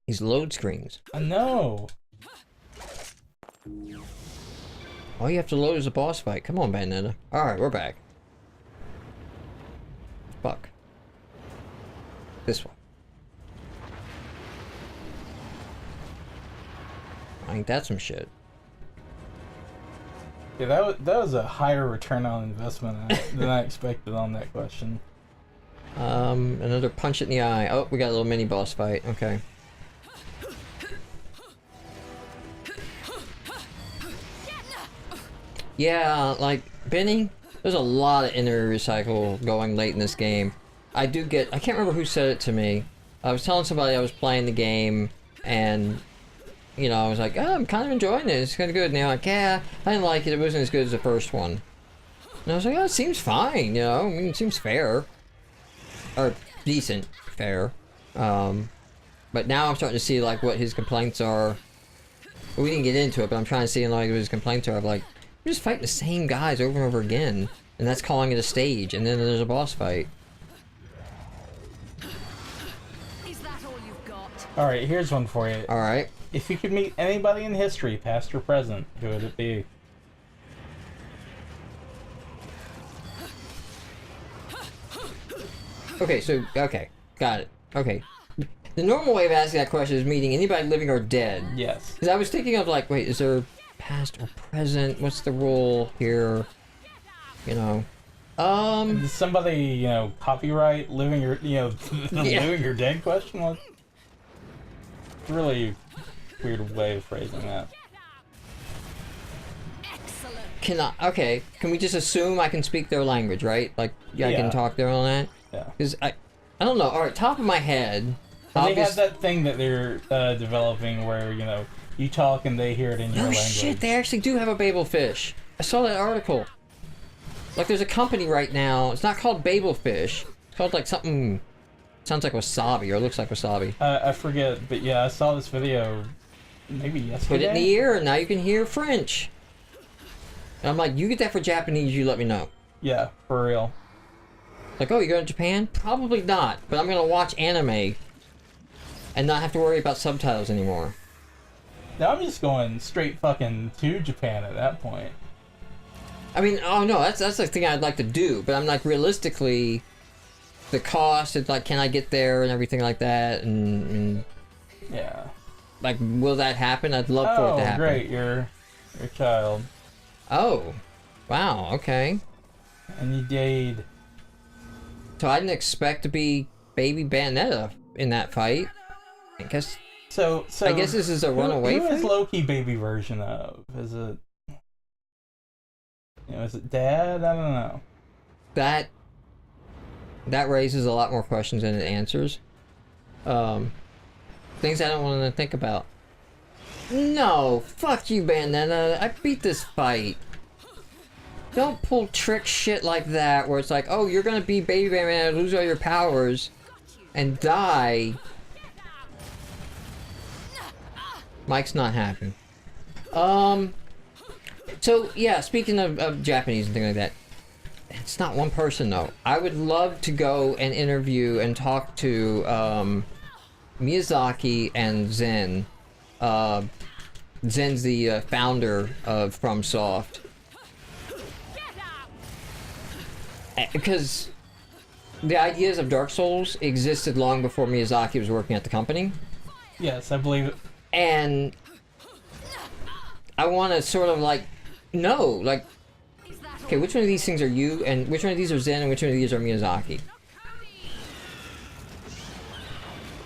These load screens. I know. All you have to load is a boss fight. Come on, Bayonetta. Alright, we're back. Fuck. This one. Ain't that some shit? Yeah, that was a higher return on investment than I expected on that question. Another punch it in the eye. Oh, we got a little mini boss fight. Okay. Yeah, like, Benny, there's a lot of inner recycle going late in this game. I can't remember who said it to me. I was telling somebody I was playing the game, and, you know, I was like, oh, I'm kind of enjoying it, it's kind of good. And they're like, yeah, I didn't like it, it wasn't as good as the first one. And I was like, oh, it seems fine, you know, I mean, it seems fair. Or, decent, fair. But now I'm starting to see, like, what his complaints are. We didn't get into it, but I'm trying to see, like, what his complaints are of, like, we're just fighting the same guys over and over again, and that's calling it a stage, and then there's a boss fight. Is that all you've got? Alright, here's one for you. Alright. If you could meet anybody in history, past or present, who would it be? Okay, so, okay. Got it. Okay. The normal way of asking that question is meeting anybody living or dead. Yes. Because I was thinking of, like, wait, is there past or present? What's the rule here? You know. Does somebody, you know, copyright living or, you know, the Yeah. living or dead question? What? Really weird way of phrasing that. Excellent. Okay, can we just assume I can speak their language, right? Like, yeah, I Yeah. can talk their own that? Yeah. Because I don't know, alright, top of my head... And they have that thing that they're developing where, you know, you talk and they hear it in your language. Shit, they actually do have a Babel fish. I saw that article. Like, there's a company right now, it's not called Babel fish. It's called, like, something... Sounds like wasabi, or looks like wasabi. I forget, but yeah, I saw this video maybe yesterday. Put it in the ear, and now you can hear French. And I'm like, you get that for Japanese, you let me know. Yeah, for real. Like, oh, you're going to Japan? Probably not, but I'm gonna watch anime and not have to worry about subtitles anymore. Now I'm just going straight fucking to Japan at that point. I mean, oh no, that's the thing I'd like to do, but I'm like, realistically, the cost, it's like, can I get there and everything like that, and Yeah. like, will that happen? I'd love for it to happen. Oh, great, your child. Oh, wow, okay. And you date. So I didn't expect to be baby Bayonetta in that fight. I guess I guess this is a runaway Who is fight? Loki baby version of? Is it, you know, is it dad? I don't know. That raises a lot more questions than it answers. Things I don't want to think about. No, fuck you, Bayonetta. I beat this fight. Don't pull trick shit like that, where it's like, oh, you're gonna be baby Bayonetta, lose all your powers, and die. Mike's not happy. So, yeah, speaking of Japanese and things like that, it's not one person, though. I would love to go and interview and talk to, Miyazaki and Zen. Zen's the founder of FromSoft. Because the ideas of Dark Souls existed long before Miyazaki was working at the company. Yes, I believe it. And I want to sort of like know, like, okay, which one of these things are you, and which one of these are Zen, and which one of these are Miyazaki?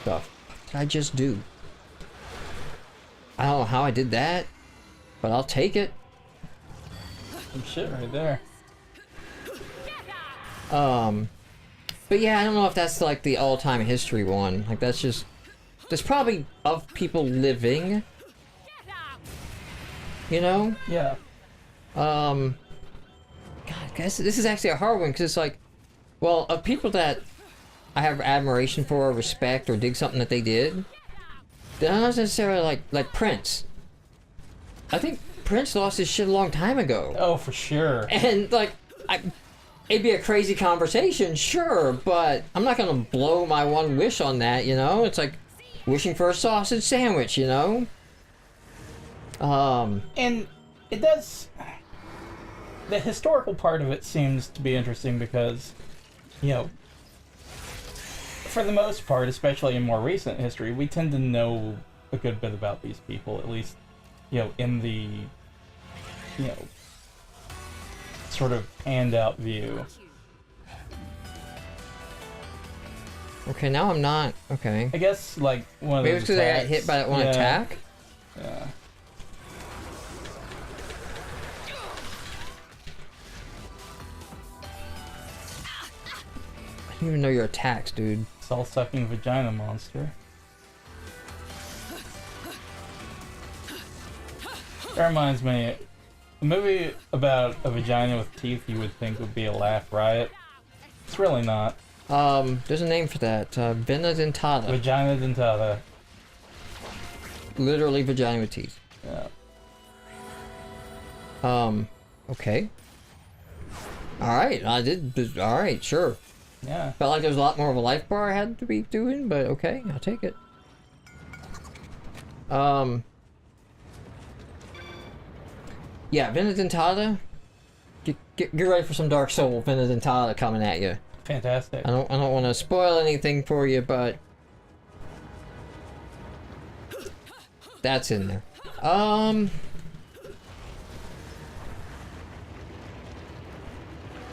The fuck did I just do? I don't know how I did that, but I'll take it. Some shit right there. But yeah, I don't know if that's like the all-time history one. Like, that's just... There's probably of people living. You know? Yeah. God, guys, this is actually a hard one, because it's like... Well, of people that I have admiration for, or respect, or dig something that they did, they're not necessarily like Prince. I think Prince lost his shit a long time ago. Oh, for sure. And, like, it'd be a crazy conversation, sure, but I'm not gonna blow my one wish on that, you know? It's like, wishing for a sausage sandwich, you know? And it does... The historical part of it seems to be interesting because, you know, for the most part, especially in more recent history, we tend to know a good bit about these people, at least, you know, in the, you know, sort of panned out view. Okay, now I'm not... Okay. I guess, like, one of Maybe those it's because I got attacks- hit by that one yeah, attack? Yeah. I didn't even know your attacks, dude. Soul-sucking vagina monster. That reminds me, a movie about a vagina with teeth you would think would be a laugh riot. It's really not. There's a name for that. Vena dentata. Vagina dentata. Literally vagina with teeth. Yeah. Okay. Alright, alright, sure. Yeah. Felt like there was a lot more of a life bar I had to be doing, but okay, I'll take it. Yeah, Vena dentata. Get ready for some Dark Soul Vena dentata coming at you. Fantastic. I don't want to spoil anything for you, but that's in there.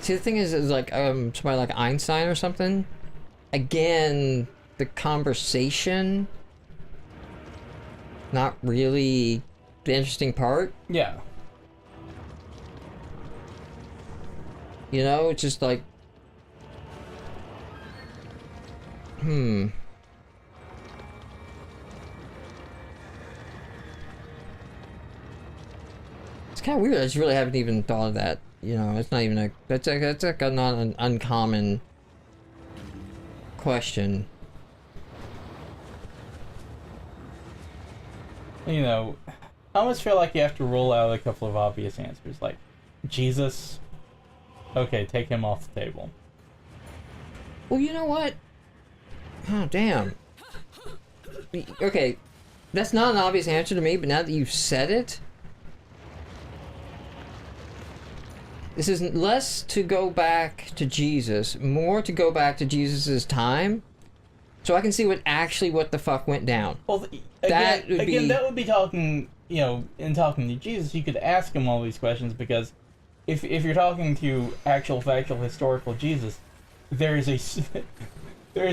See, the thing is like somebody like Einstein or something. Again, the conversation, not really the interesting part. Yeah. You know, it's just like, It's kind of weird. I just really haven't even thought of that. You know, it's not even a... That's like a not an uncommon question. You know, I almost feel like you have to rule out a couple of obvious answers, like Jesus. Okay, take him off the table. Well, you know what? Oh, damn. Okay, that's not an obvious answer to me, but now that you've said it... This is less to go back to Jesus, more to go back to Jesus' time, so I can see what the fuck went down. Well, That would be- that would be talking, you know, in talking to Jesus, you could ask him all these questions, because if you're talking to actual factual historical Jesus, there's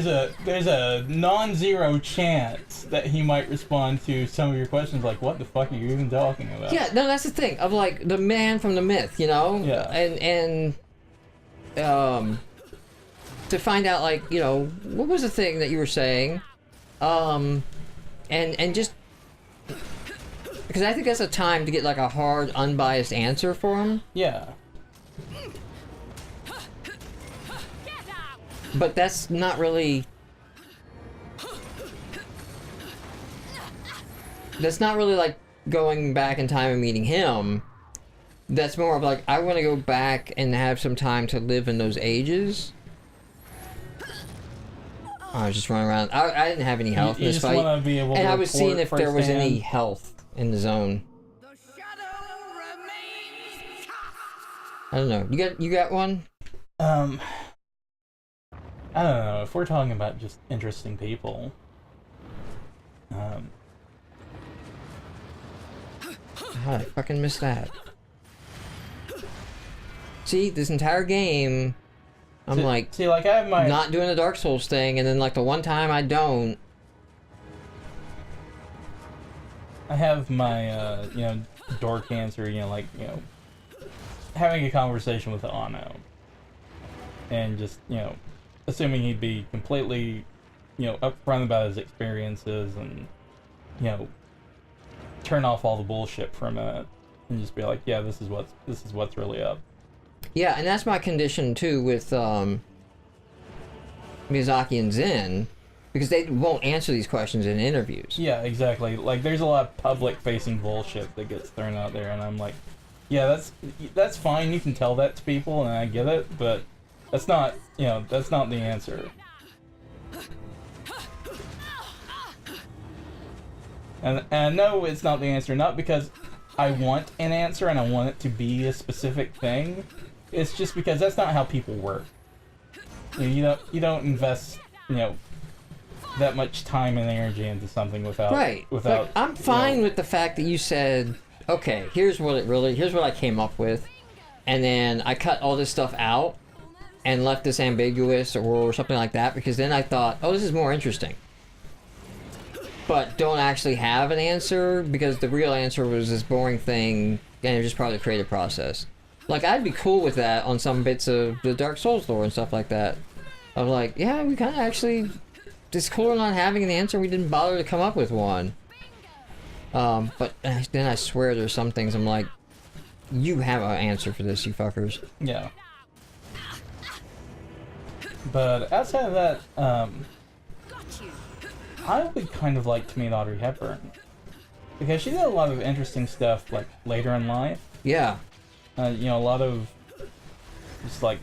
a non-zero chance that he might respond to some of your questions like, what the fuck are you even talking about? Yeah, no, that's the thing, of like, the man from the myth, you know? Yeah. And to find out, like, you know, what was the thing that you were saying? And just... Because I think that's a time to get, like, a hard, unbiased answer for him. Yeah. But that's not really... That's not really, like, going back in time and meeting him. That's more of, like, I want to go back and have some time to live in those ages. I was just running around. I didn't have any health in You this just fight. want to be able to And I was seeing if report there was any firsthand. health in the zone. The shadow remains cast. I don't know. You got one? I don't know, if we're talking about just interesting people, How did I fucking miss that? See, this entire game, I'm like, see, like, I have my... not doing the Dark Souls thing, and then like the one time I don't. I have my, you know, door cancer, you know, like, you know, having a conversation with Anno. And just, you know, assuming he'd be completely, you know, upfront about his experiences and, you know, turn off all the bullshit for a minute and just be like, yeah, this is what's really up. Yeah, and that's my condition too with Miyazaki and Zen, because they won't answer these questions in interviews. Yeah, exactly. Like, there's a lot of public-facing bullshit that gets thrown out there, and I'm like, yeah, that's fine. You can tell that to people, and I get it, but that's not, you know, that's not the answer. And I know it's not the answer, not because I want an answer and I want it to be a specific thing. It's just because that's not how people work. You don't invest, that much time and energy into something without Right. without. Like, I'm fine with the fact that you said, okay, here's what I came up with, and then I cut all this stuff out and left this ambiguous or something like that, because then I thought, oh, this is more interesting. But don't actually have an answer, because the real answer was this boring thing, and it was just part of the creative process. Like, I'd be cool with that on some bits of the Dark Souls lore and stuff like that. I'm like, yeah, we kind of actually... It's cooler not having an answer. We didn't bother to come up with one. But then I swear there's some things I'm like, you have an answer for this, you fuckers. Yeah. But outside of that, I would kind of like to meet Audrey Hepburn. Because she did a lot of interesting stuff, like, later in life. Yeah. A lot of just, like,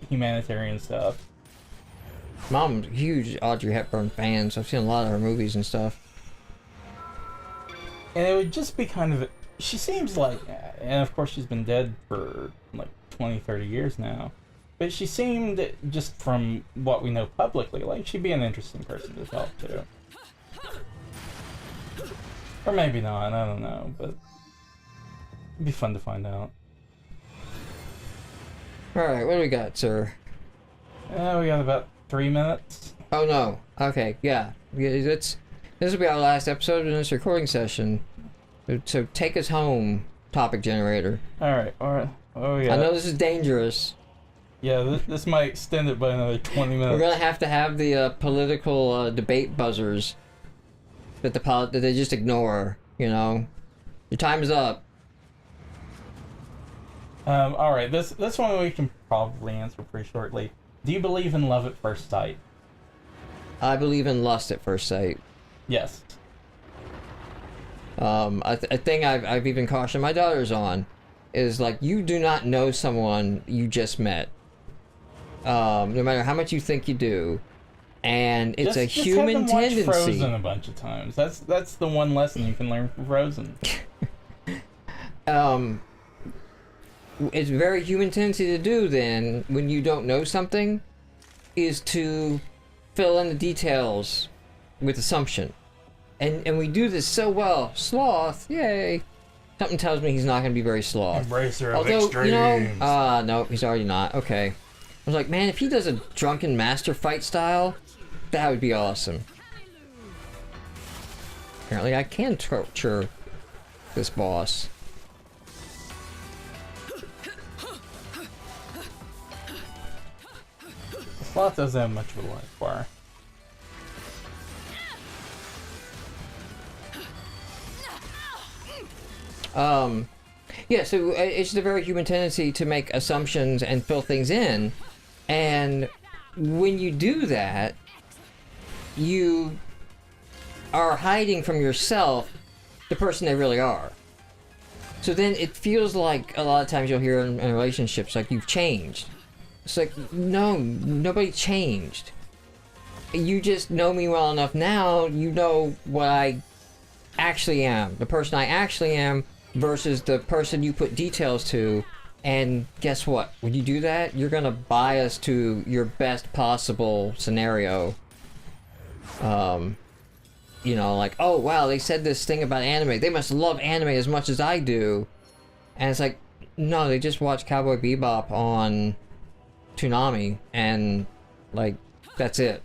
humanitarian stuff. Mom's a huge Audrey Hepburn fan, so I've seen a lot of her movies and stuff. And it would just be kind of... She seems like... And of course she's been dead for, like, 20, 30 years now. But she seemed, just from what we know publicly, like she'd be an interesting person to talk to. Or maybe not, I don't know, but... It'd be fun to find out. Alright, what do we got, sir? We got about 3 minutes. Oh no. Okay, yeah. This will be our last episode in this recording session. So take us home, topic generator. Alright. Oh yeah. I know this is dangerous. Yeah, this might extend it by another 20 minutes. We're gonna have to have the political debate buzzers that that they just ignore. Your time is up. Alright, this one we can probably answer pretty shortly. Do you believe in love at first sight? I believe in lust at first sight. Yes. A thing I've even cautioned my daughters on is, like, you do not know someone you just met. No matter how much you think you do. And it's a human just have them tendency. watch Frozen a bunch of times. That's the one lesson you can learn from Frozen. It's a very human tendency to do then, when you don't know something, is to fill in the details with assumption. And we do this so well. Sloth, yay. Something tells me he's not going to be very sloth. Embracer of Although, extremes. no, he's already not. Okay. I was like, man, if he does a drunken master fight style, that would be awesome. Apparently I can torture this boss. Sloth doesn't have much of a life bar. Yeah, so it's the very human tendency to make assumptions and fill things in, and when you do that, you are hiding from yourself the person they really are. So then it feels like a lot of times you'll hear in relationships, like, you've changed. It's like, no, nobody changed. You just know me well enough now, you know what I actually am. The person I actually am versus the person you put details to. And guess what? When you do that, you're gonna bias to your best possible scenario. Like, oh wow, they said this thing about anime. They must love anime as much as I do. And it's like, no, they just watched Cowboy Bebop on Toonami, and, like, that's it.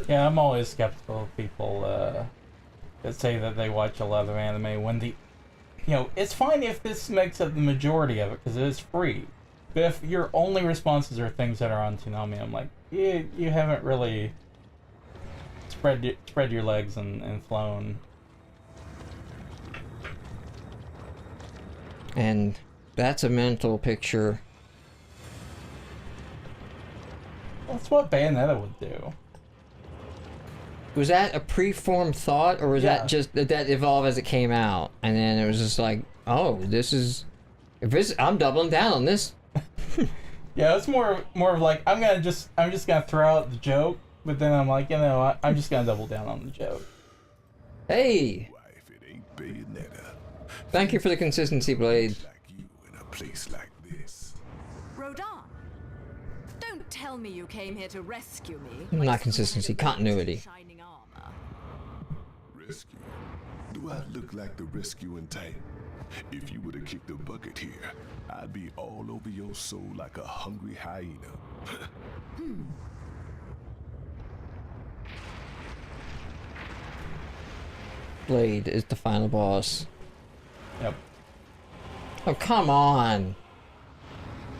Yeah, I'm always skeptical of people that say that they watch a lot of anime when it's fine if this makes up the majority of it, because it is free. But if your only responses are things that are on Toonami, I'm like, you haven't really spread your legs and flown. And that's a mental picture. That's what Bayonetta would do. Was that a preformed thought, or was that just that evolved as it came out, and then it was just like, oh, I'm doubling down on this. Yeah, it's more of like I'm just gonna throw out the joke, But then I'm like, you know, I'm just gonna double down on the joke. Hey! Why, if it ain't Bayonetta, Thank you for the consistency, Blade. like you in a place like this. Rodin, don't tell me you came here to rescue me. Not like consistency, some kind of continuity. shining armor. Rescue? Do I look like the rescuing type? If you would've kicked the bucket here, I'd be all over your soul like a hungry hyena. Blade is the final boss. Yep. Oh, come on!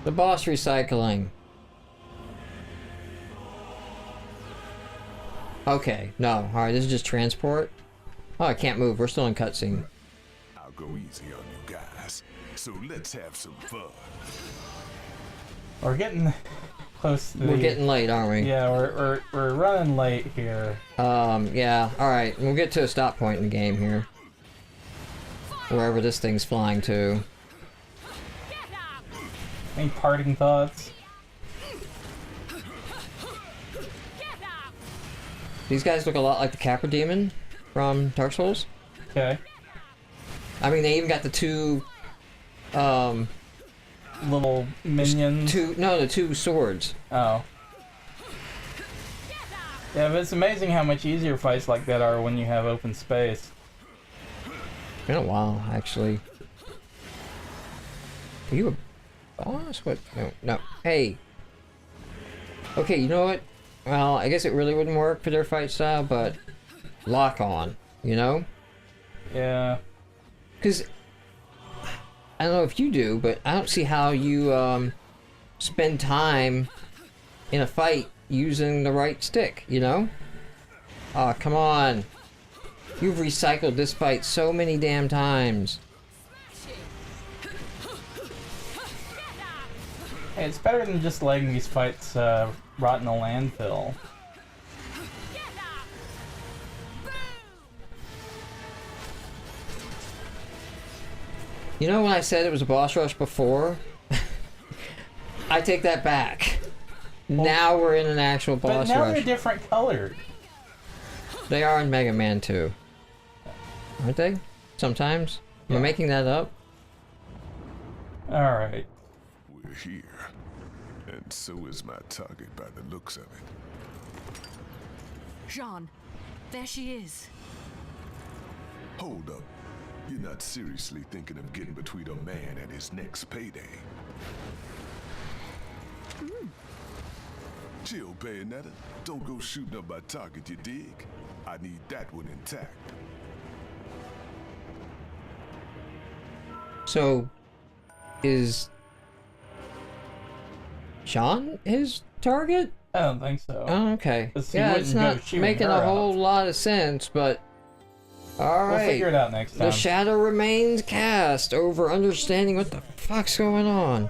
The boss recycling. Okay, no. Alright, this is just transport. Oh, I can't move. We're still in cutscene. I'll go easy on you guys. So let's have some fun. We're getting close to We're getting late, aren't we? Yeah, we're running late here. Yeah. Alright, we'll get to a stop point in the game here. Wherever this thing's flying to. Any parting thoughts? These guys look a lot like the Capra Demon from Dark Souls. Okay. I mean, they even got the two, Little minions. the two swords. Oh. Yeah, but it's amazing how much easier fights like that are when you have open space. Been a while, actually. Are you a boss? What? No, no. Hey. Okay, you know what? Well, I guess it really wouldn't work for their fight style, but lock on, you know? Yeah. Because I don't know if you do, but I don't see how you spend time in a fight using the right stick, you know? Aw, come on. You've recycled this fight so many damn times. Hey, it's better than just letting these fights rot in a landfill. You know when I said it was a boss rush before? I take that back. Now we're in an actual But boss now rush. they're different colored. They are in Mega Man 2. Aren't they? Sometimes? Am I making that up? Alright. We're here. And so is my target by the looks of it. Jean, there she is. Hold up. You're not seriously thinking of getting between a man and his next payday. Chill, Bayonetta. Don't go shooting up my target, you dig? I need that one intact. So, is Sean his target? I don't think so. Oh, okay. 'Cause he Yeah, wouldn't it's go not shooting making her a whole out. lot of sense, but We'll alright. figure it out next time. The shadow remains cast over understanding what the fuck's going on.